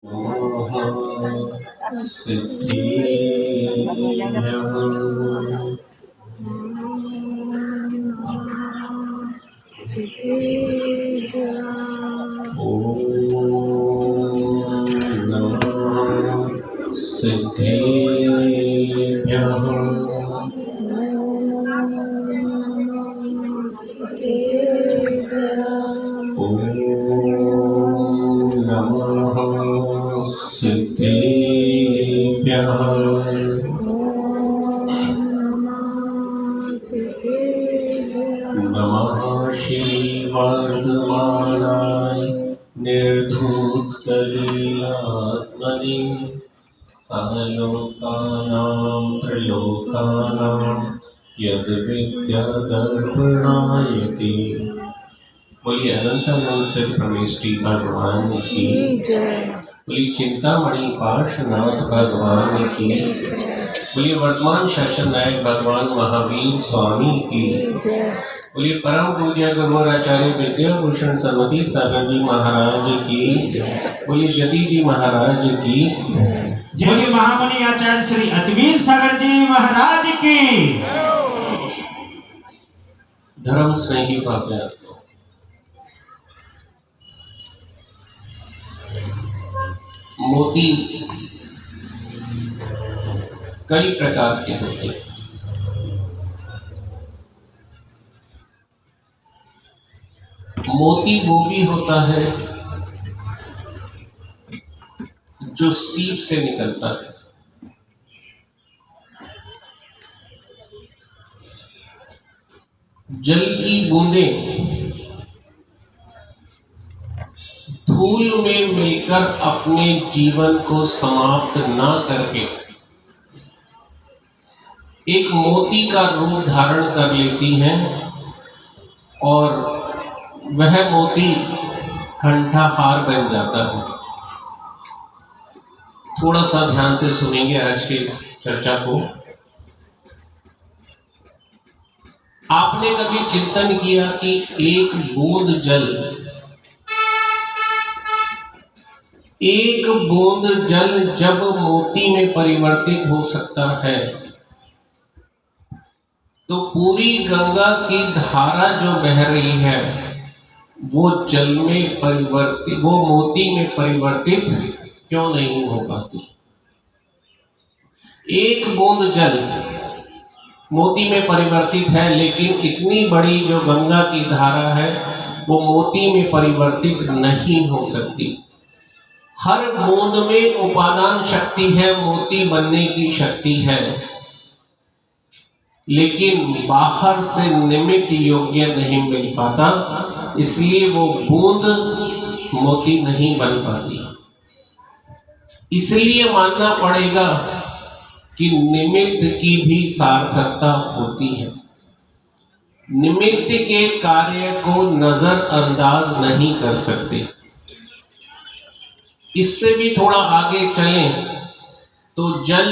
नमः श्रीवर्धमानाय निर्धूतकलीलात्मने सहलोकानां त्रिलोकानां यद्विद्यादर्पणायते। बोलिए अनंतानंद सिद्ध परमेश्वरी भगवान की जय। बोलिए चिंतामणि पार्श्वनाथ भगवान की। बोलिए वर्तमान शासन नायक भगवान महावीर स्वामी की जय। बोलिए परम पूज्य गुरुआचार्य विद्याभूषण सरस्वती सागर जी महाराज की जय। बोलिए जति जी महाराज की जय। बोलिए महामणि आचार्य श्री अतिवीर सागर जी महाराज की। धर्म स्नेही भाग्य मोती कई प्रकार के होते हैं। मोती वो भी होता है जो सीप से निकलता है। जल की बूंदें धूल में मिलकर अपने जीवन को समाप्त ना करके एक मोती का रूप धारण कर लेती हैं और वह मोती कंठहार बन जाता है। थोड़ा सा ध्यान से सुनेंगे आज की चर्चा को। आपने कभी चिंतन किया कि एक बूंद जल जब मोती में परिवर्तित हो सकता है तो पूरी गंगा की धारा जो बह रही है वो मोती में परिवर्तित क्यों नहीं हो पाती? एक बूंद जल मोती में परिवर्तित है, लेकिन इतनी बड़ी जो गंगा की धारा है वो मोती में परिवर्तित नहीं हो सकती। हर बूंद में उपादान शक्ति है, मोती बनने की शक्ति है, लेकिन बाहर से निमित्त योग्य नहीं मिल पाता, इसलिए वो बूंद मोती नहीं बन पाती। इसलिए मानना पड़ेगा कि निमित्त की भी सार्थकता होती है। निमित्त के कार्य को नजरअंदाज नहीं कर सकते। इससे भी थोड़ा आगे चलें तो जल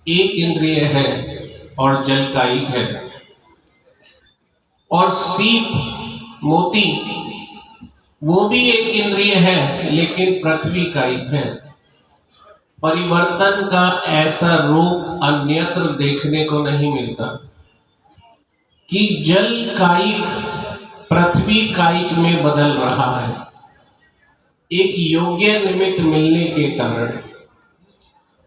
एक इंद्रिय है और जल कायिक है, और सीप मोती वो भी एक इंद्रिय है लेकिन पृथ्वी कायिक है। परिवर्तन का ऐसा रूप अन्यत्र देखने को नहीं मिलता कि जल कायिक पृथ्वी कायिक में बदल रहा है, एक योग्य निमित्त मिलने के कारण।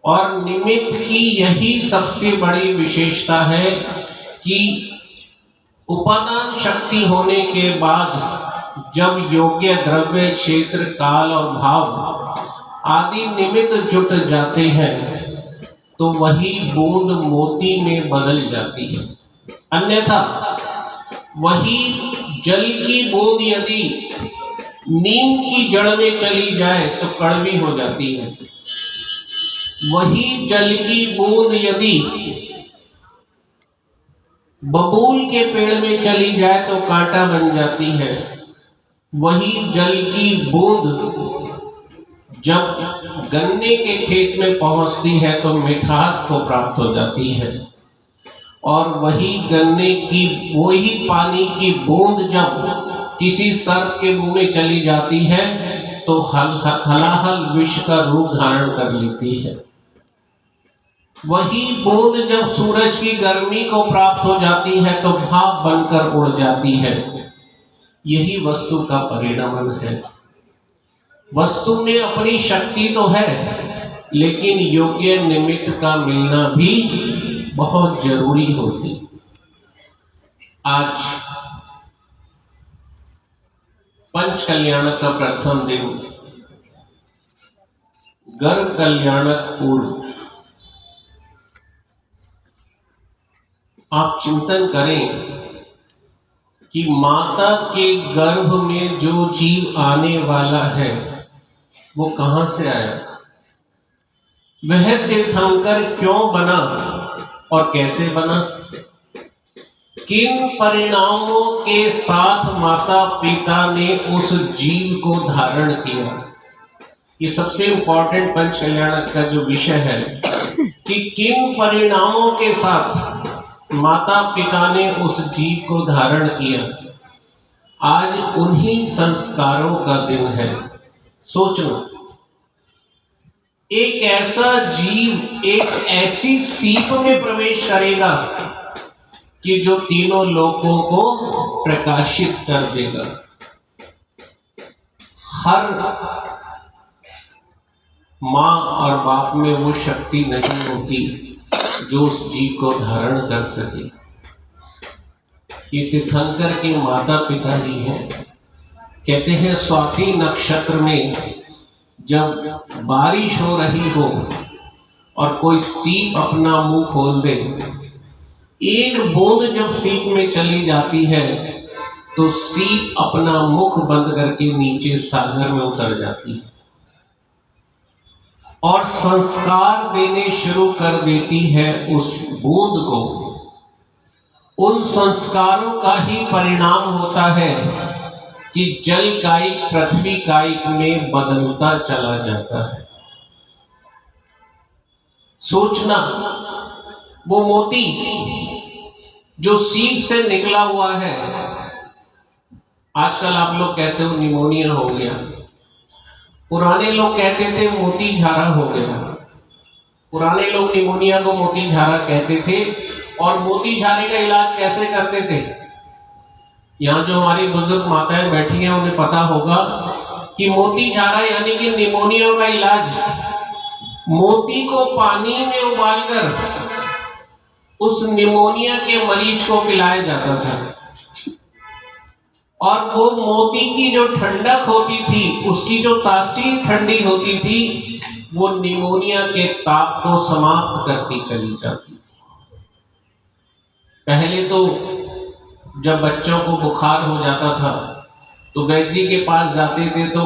और निमित्त की यही सबसे बड़ी विशेषता है कि उपादान शक्ति होने के बाद जब योग्य द्रव्य, क्षेत्र, काल और भाव आदि निमित्त जुट जाते हैं तो वही बूंद मोती में बदल जाती है। अन्यथा वही जल की बूंद यदि नीम की जड़ में चली जाए तो कड़वी हो जाती है। वही जल की बूंद यदि बबूल के पेड़ में चली जाए तो कांटा बन जाती है। वही जल की बूंद जब गन्ने के खेत में पहुंचती है तो मिठास को प्राप्त हो जाती है। और वही पानी की बूंद जब किसी सर्प के मुंह में चली जाती है तो हलाहल विष का रूप धारण कर लेती है। वही बूंद जब सूरज की गर्मी को प्राप्त हो जाती है तो भाप बनकर उड़ जाती है। यही वस्तु का परिणमन है। वस्तु में अपनी शक्ति तो है, लेकिन योग्य निमित्त का मिलना भी बहुत जरूरी होती। आज पंच कल्याणक का प्रथम दिन, गर्भ कल्याणक पूर्व। आप चिंतन करें कि माता के गर्भ में जो जीव आने वाला है वो कहां से आया, वह तीर्थंकर क्यों बना और कैसे बना, किन परिणामों के साथ माता पिता ने उस जीव को धारण किया। ये सबसे इंपॉर्टेंट पंच कल्याणक का जो विषय है कि किन परिणामों के साथ माता पिता ने उस जीव को धारण किया। आज उन्हीं संस्कारों का दिन है। सोचना, एक ऐसा जीव एक ऐसी सीप में प्रवेश करेगा कि जो तीनों लोकों को प्रकाशित कर देगा। हर मां और बाप में वो शक्ति नहीं होती जो उस जीव को धारण कर सके। ये तीर्थंकर के माता पिता ही हैं। कहते हैं स्वाति नक्षत्र में जब बारिश हो रही हो और कोई सीप अपना मुंह खोल दे, एक बूंद जब सीप में चली जाती है तो सीप अपना मुख बंद करके नीचे सागर में उतर जाती है और संस्कार देने शुरू कर देती है उस बूंद को। उन संस्कारों का ही परिणाम होता है कि जल कायिक पृथ्वी कायिक में बदलता चला जाता है। सोचना, वो मोती जो सीप से निकला हुआ है, आजकल आप लोग कहते हो निमोनिया हो गया, पुराने लोग कहते थे मोती झारा हो गया। पुराने लोग निमोनिया को मोती झारा कहते थे। और मोती झारे का इलाज कैसे करते थे? यहाँ जो हमारी बुजुर्ग माताएं बैठी हैं उन्हें पता होगा कि मोती झारा यानी कि निमोनिया का इलाज, मोती को पानी में उबालकर उस निमोनिया के मरीज को पिलाया जाता था। और वो मोती की जो ठंडक होती थी, उसकी जो तासीर ठंडी होती थी, वो निमोनिया के ताप को समाप्त करती चली जाती थी। पहले तो जब बच्चों को बुखार हो जाता था तो वैद्य जी के पास जाते थे तो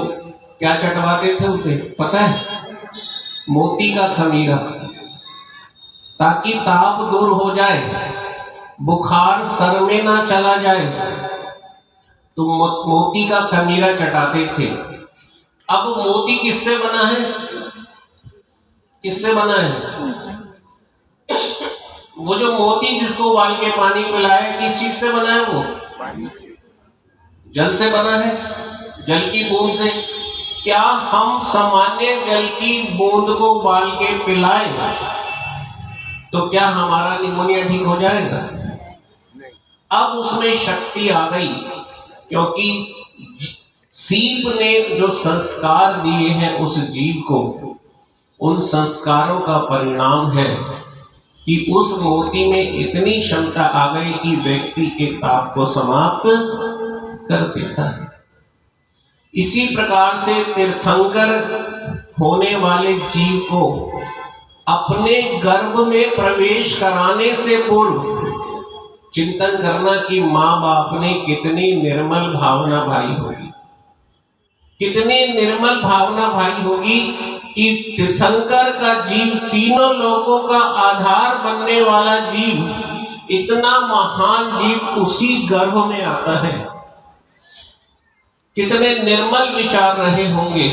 क्या चटवाते थे उसे, पता है? मोती का खमीरा, ताकि ताप दूर हो जाए, बुखार सर में ना चला जाए, तो मोती का खमीरा चटाते थे। अब मोती किससे बना है? किससे बना है? वो जो मोती जिसको उबाल के पानी पिलाया, किस चीज से बना है? वो जल से बना है, जल की बूंद से। क्या हम सामान्य जल की बूंद को उबाल के पिलाएं तो क्या हमारा निमोनिया ठीक हो जाएगा? अब उसमें शक्ति आ गई, क्योंकि सीप ने जो संस्कार दिए हैं उस जीव को, उन संस्कारों का परिणाम है कि उस मोती में इतनी क्षमता आ गई कि व्यक्ति के ताप को समाप्त कर देता है। इसी प्रकार से तीर्थंकर होने वाले जीव को अपने गर्भ में प्रवेश कराने से पूर्व चिंतन करना कि माँ बाप ने कितनी निर्मल भावना भाई होगी, कितनी निर्मल भावना भाई होगी कि तीर्थंकर का जीव, तीनों लोगों का आधार बनने वाला जीव, इतना महान जीव उसी गर्भ में आता है। कितने निर्मल विचार रहे होंगे।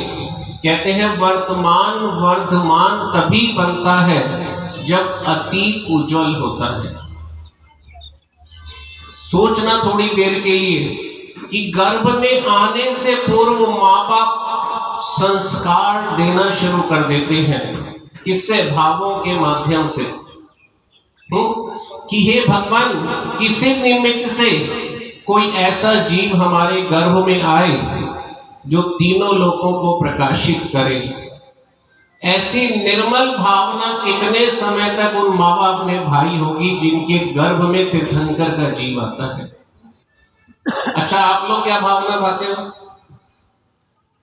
कहते हैं वर्तमान वर्धमान तभी बनता है जब अतीत उज्जवल होता है। सोचना थोड़ी देर के लिए कि गर्भ में आने से पूर्व माँ बाप संस्कार देना शुरू कर देते हैं। किससे? भावों के माध्यम से। कि हे भगवान, किसी निमित्त से कोई ऐसा जीव हमारे गर्भ में आए जो तीनों लोकों को प्रकाशित करे। ऐसी निर्मल भावना कितने समय तक उन माँ बाप में भाई होगी जिनके गर्भ में तीर्थंकर का जीव आता है। अच्छा, आप लोग क्या भावना भाते हो?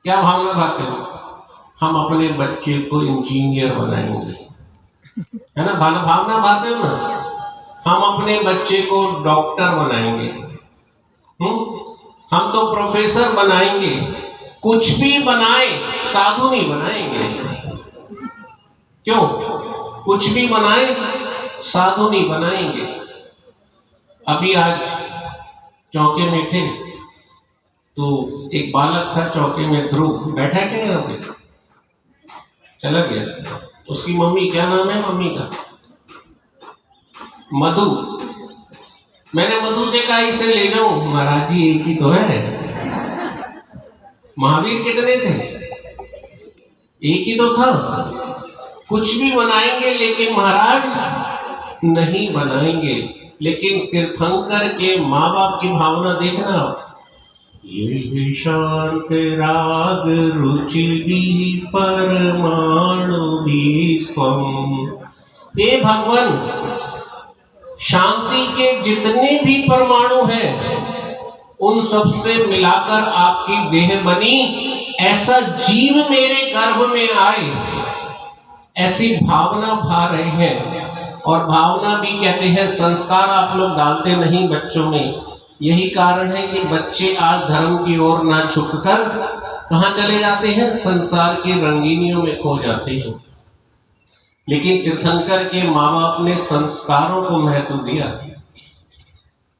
क्या भावना भाते हो? हम अपने बच्चे को इंजीनियर बनाएंगे, है ना? भावना भाते हो ना? हम अपने बच्चे को डॉक्टर बनाएंगे, हम तो प्रोफेसर बनाएंगे। कुछ भी बनाए, साधु नहीं बनाएंगे। क्यों? कुछ भी बनाए, साधु नहीं बनाएंगे। अभी आज चौके में थे तो एक बालक था चौके में, ध्रुव बैठा है यहाँ पे, चला गया। उसकी मम्मी, क्या नाम है मम्मी का? मधु। मैंने मधु से कहा इसे ले जाऊं। महाराज जी एक ही तो है। महावीर कितने थे? एक ही तो था। कुछ भी बनाएंगे लेकिन महाराज नहीं बनाएंगे। लेकिन तीर्थंकर के माँ बाप की भावना देखना, ये शांत राग रुचि भी परमाणु भी स्वम। हे भगवान, शांति के जितने भी परमाणु हैं उन सब से मिलाकर आपकी देह बनी। ऐसा जीव मेरे गर्भ में आए, ऐसी भावना भा रहे हैं। और भावना भी कहते हैं संस्कार आप लोग डालते नहीं बच्चों में। यही कारण है कि बच्चे आज धर्म की ओर ना झुककर कहाँ चले जाते हैं? संसार की रंगीनियों में खो जाते हैं। लेकिन तीर्थंकर के माँ बाप ने संस्कारों को महत्व दिया।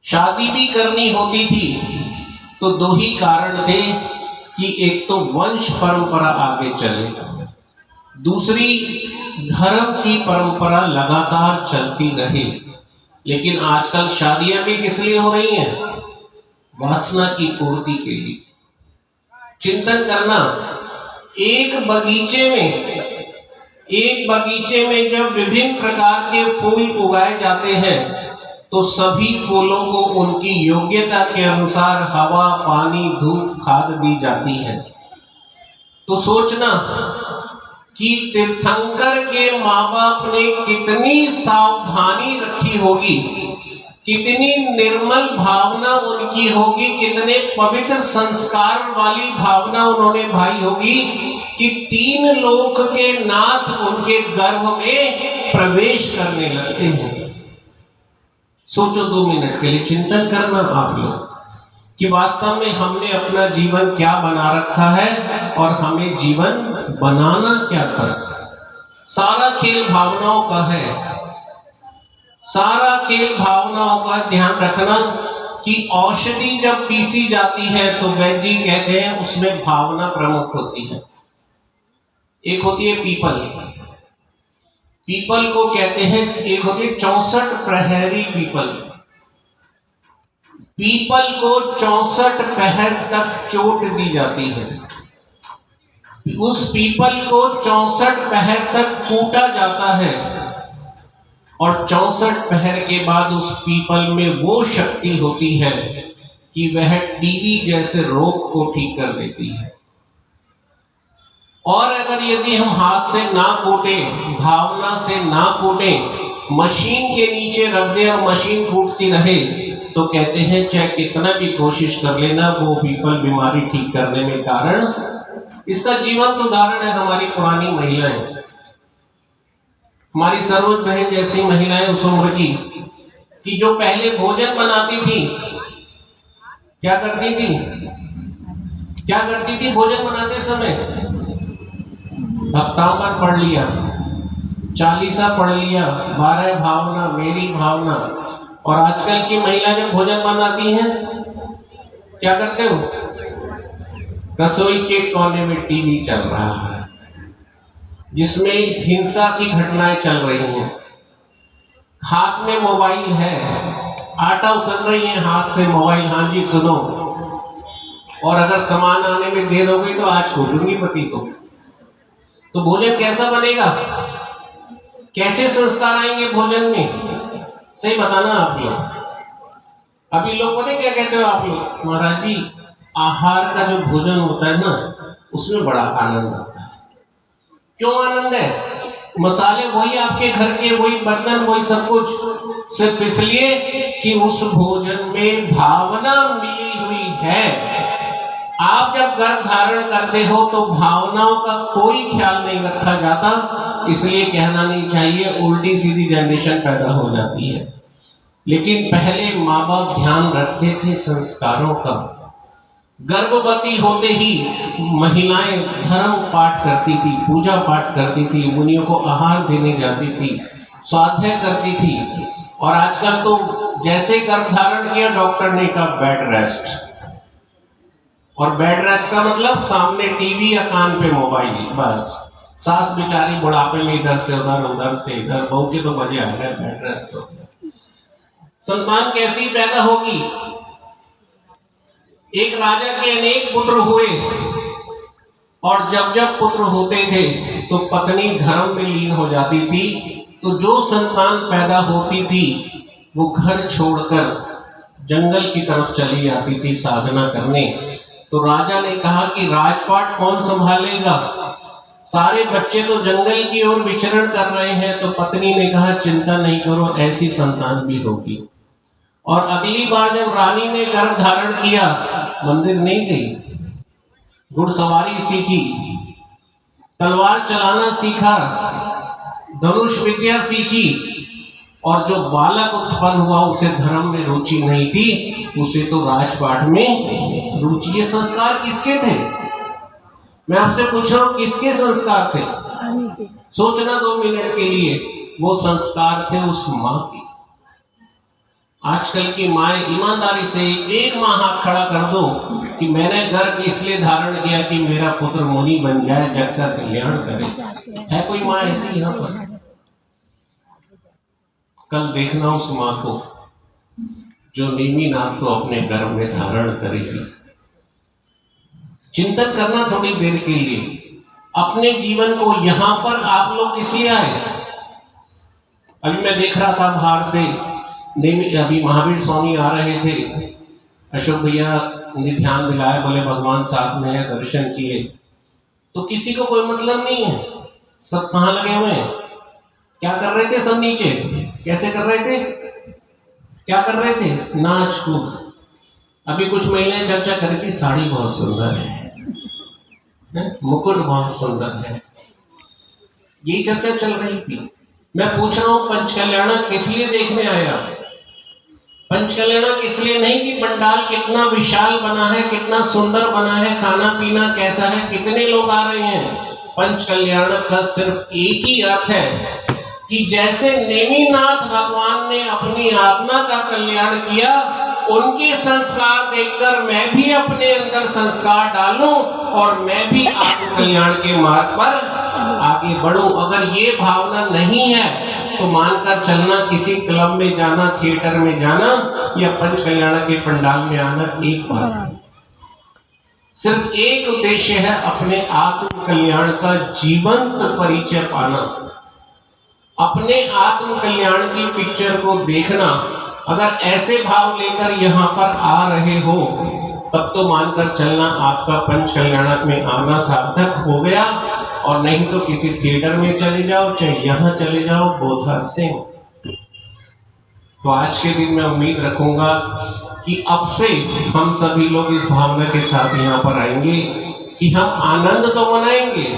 शादी भी करनी होती थी तो दो ही कारण थे कि एक तो वंश परंपरा आगे चले, दूसरी धर्म की परंपरा लगातार चलती रहे। लेकिन आजकल शादियां भी किस लिए हो रही हैं? वासना की पूर्ति के लिए। चिंतन करना, एक बगीचे में जब विभिन्न प्रकार के फूल उगाए जाते हैं तो सभी फूलों को उनकी योग्यता के अनुसार हवा, पानी, धूप, खाद दी जाती है। तो सोचना कि तीर्थंकर के माँ बाप ने कितनी सावधानी रखी होगी, कितनी निर्मल भावना उनकी होगी, कितने पवित्र संस्कार वाली भावना उन्होंने भाई होगी कि 3 लोक के नाथ उनके गर्भ में प्रवेश करने लगते हैं। सोचो 2 मिनट के लिए, चिंतन करना आप लोग कि वास्तव में हमने अपना जीवन क्या बना रखा है और हमें जीवन बनाना क्या था। सारा खेल भावनाओं का है। सारा खेल भावनाओं का। ध्यान रखना कि औषधि जब पीसी जाती है तो वैद्य जी कहते हैं उसमें भावना प्रमुख होती है। एक होती है पीपल को कहते हैं, एक होती है 64 प्रहरी पीपल को 64 प्रहर तक चोट दी जाती है। उस पीपल को 64 प्रहर तक कूटा जाता है और 64 प्रहर के बाद उस पीपल में वो शक्ति होती है कि वह टीबी जैसे रोग को ठीक कर देती है। और अगर यदि हम हाथ से ना कूटे, भावना से ना कूटे, मशीन के नीचे रख दे और मशीन कूटती रहे तो कहते हैं चाहे कितना भी कोशिश कर लेना वो पीपल बीमारी ठीक करने में कारण। इसका जीवंत उदाहरण है हमारी पुरानी महिलाएं, हमारी सरोज बहन जैसी महिलाएं उस उम्र की कि जो पहले भोजन बनाती थी, क्या करती थी भोजन बनाते समय? भक्तांबर पढ़ लिया, चालीसा पढ़ लिया, 12 भावना, मेरी भावना। और आजकल की महिला जब भोजन बनाती हैं क्या करते हो? रसोई के कोने में टीवी चल रहा है जिसमें हिंसा की घटनाएं चल रही हैं, हाथ में मोबाइल है, आटा उसल रही है हाथ से मोबाइल, हाँ जी सुनो, और अगर सामान आने में देर हो गई तो आज कूटूंगी पति को। तो भोजन कैसा बनेगा, कैसे संस्कार आएंगे भोजन में, सही बताना आप लोग। अभी लोग पता क्या कहते हो आप लोग, महाराज जी आहार का जो भोजन होता है ना उसमें बड़ा आनंद आता है। क्यों आनंद है? मसाले वही आपके घर के, वही बर्तन, वही सब कुछ, सिर्फ इसलिए कि उस भोजन में भावना मिली हुई है। आप जब गर्भ धारण करते हो तो भावनाओं का कोई ख्याल नहीं रखा जाता, इसलिए कहना नहीं चाहिए, उल्टी सीधी जनरेशन पैदा हो जाती है। लेकिन पहले माँ बाप ध्यान रखते थे संस्कारों का। गर्भवती होते ही महिलाएं धर्म पाठ करती थी, पूजा पाठ करती थी, मुनियों को आहार देने जाती थी, स्वाध्याय करती थी। और आजकल तो जैसे गर्भ धारण किया डॉक्टर ने कहा बेड रेस्ट, और बेड रेस्ट का मतलब सामने टीवी या कान पे मोबाइल, बस। सास बेचारी बुढ़ापे में इधर से उधर, उधर से इधर, बहू के तो मजे आ गए, बेड रेस्ट हो गया। संतान कैसी पैदा होगी? एक राजा के अनेक पुत्र हुए, और जब जब पुत्र होते थे तो पत्नी धर्म में लीन हो जाती थी, तो जो संतान पैदा होती थी वो घर छोड़कर जंगल की तरफ चली जाती थी साधना करने। तो राजा ने कहा कि राजपाट कौन संभालेगा, सारे बच्चे तो जंगल की ओर विचरण कर रहे हैं। तो पत्नी ने कहा चिंता नहीं करो, ऐसी संतान भी होगी। और अगली बार जब रानी ने गर्भ धारण किया, मंदिर नहीं गई, घुड़सवारी सीखी, तलवार चलाना सीखा, धनुष विद्या सीखी, और जो बालक उत्पन्न हुआ उसे धर्म में रुचि नहीं थी, उसे तो राजपाट में रुचि। ये संस्कार किसके थे? मैं आपसे पूछ रहा हूं किसके संस्कार थे? सोचना 2 मिनट के लिए। वो संस्कार थे उस माँ के। आजकल की माए ईमानदारी से एक माँ हाथ खड़ा कर दो कि मैंने गर्भ इसलिए धारण किया कि मेरा पुत्र मुनि बन जाए, जग का कल्याण करे। है कोई माँ ऐसी यहाँ पर? कल देखना उस माँ को जो नेमिनाथ को अपने गर्भ में धारण करेगी। चिंतन करना थोड़ी देर के लिए अपने जीवन को। यहाँ पर आप लोग किसलिए आए? अभी मैं देख रहा था बाहर से, अभी महावीर स्वामी आ रहे थे, अशोक भैया ने ध्यान दिलाया, बोले भगवान साथ में है, दर्शन किए। तो किसी को कोई मतलब नहीं है, सब कहाँ लगे हुए हैं? क्या कर रहे थे सब नीचे? कैसे कर रहे थे? क्या कर रहे थे? नाच कूद। अभी कुछ महिलाएं चर्चा कर रही थी, साड़ी बहुत सुंदर है, मुकुट बहुत सुंदर है, यही चर्चा चल रही थी। मैं पूछ रहा हूं पंचकल्याण किस लिए देखने आया? पंचकल्याण इसलिए नहीं कि पंडाल कितना विशाल बना है, कितना सुंदर बना है, खाना पीना कैसा है, कितने लोग आ रहे हैं। पंचकल्याण का सिर्फ एक ही अर्थ है कि जैसे नेमिनाथ भगवान ने अपनी आत्मा का कल्याण किया, उनके संस्कार देखकर मैं भी अपने अंदर संस्कार डालूं और मैं भी आत्म कल्याण के मार्ग पर आगे बढ़ूं। अगर ये भावना नहीं है तो मानकर चलना किसी क्लब में जाना, थिएटर में जाना या पंच कल्याण के पंडाल में आना एक बात। सिर्फ एक उद्देश्य है, अपने आत्म कल्याण का जीवंत परिचय पाना, अपने आत्म कल्याण की पिक्चर को देखना। अगर ऐसे भाव लेकर यहाँ पर आ रहे हो तब तो मानकर चलना आपका पंच कल्याण में आना सार्थक हो गया, और नहीं तो किसी थिएटर में चले जाओ, चाहे यहाँ चले जाओ, बोथ आर सेम। तो आज के दिन मैं उम्मीद रखूंगा कि अब से हम सभी लोग इस भावना के साथ यहाँ पर आएंगे कि हम आनंद तो मनाएंगे,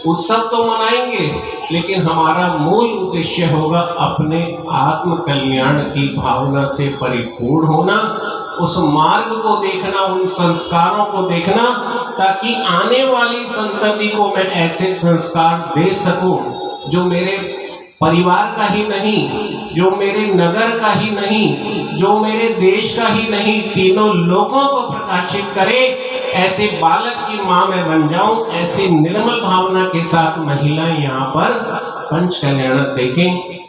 उत्सव तो मनाएंगे, लेकिन हमारा मूल उद्देश्य होगा अपने आत्म कल्याण की भावना से परिपूर्ण होना, उस मार्ग को देखना, उन संस्कारों को देखना, ताकि आने वाली संतति को मैं ऐसे संस्कार दे सकूं जो मेरे परिवार का ही नहीं, जो मेरे नगर का ही नहीं, जो मेरे देश का ही नहीं, तीनों लोगों को प्रकाशित करे। ऐसे बालक की मां मैं बन जाऊं। ऐसी निर्मल भावना के साथ महिलाएं यहाँ पर पंच कल्याण देखें।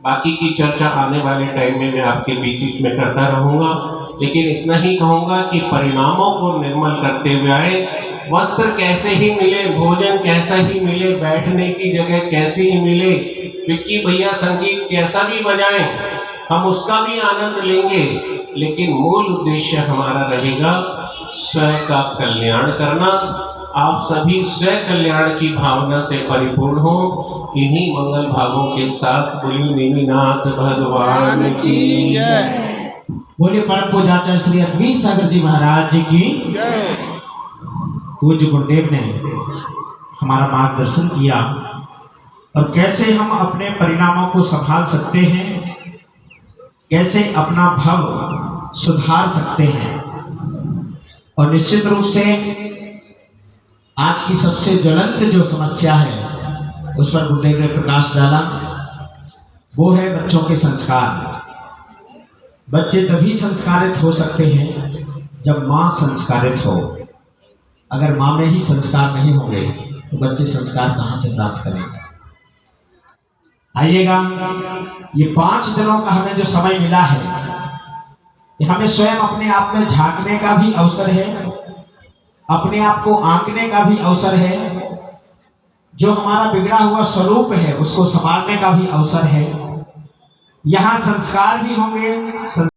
बाकी की चर्चा आने वाले टाइम में मैं आपके बीच में करता रहूंगा। लेकिन इतना ही कहूँगा कि परिणामों को निर्मल करते हुए आए। वस्त्र कैसे ही मिले, भोजन कैसा ही मिले, बैठने की जगह कैसी ही मिले, विक्की भैया संगीत कैसा भी बजाएं, हम उसका भी आनंद लेंगे, लेकिन मूल उद्देश्य हमारा रहेगा स्वयं का कल्याण करना। आप सभी स्वयं कल्याण की भावना से परिपूर्ण हो। इन्हीं मंगल भावों के साथ बोलिए नेमिनाथ भगवान की जय। बोलिए परम पूज्याचार्य श्री अतवीर सागर जी महाराज जी की जय। पूज्य गुरुदेव ने हमारा मार्गदर्शन किया और कैसे हम अपने परिणामों को संभाल सकते हैं, कैसे अपना भाव सुधार सकते हैं। और निश्चित रूप से आज की सबसे ज्वलंत जो समस्या है उस पर गुरुदेव ने प्रकाश डाला, वो है बच्चों के संस्कार। बच्चे तभी संस्कारित हो सकते हैं जब माँ संस्कारित हो। अगर माँ में ही संस्कार नहीं होंगे तो बच्चे संस्कार कहाँ से प्राप्त करेंगे। आइएगा, ये 5 दिनों का हमें जो समय मिला है, ये हमें स्वयं अपने आप में झांकने का भी अवसर है, अपने आप को आंकने का भी अवसर है, जो हमारा बिगड़ा हुआ स्वरूप है उसको संभालने का भी अवसर है। यहाँ संस्कार भी होंगे।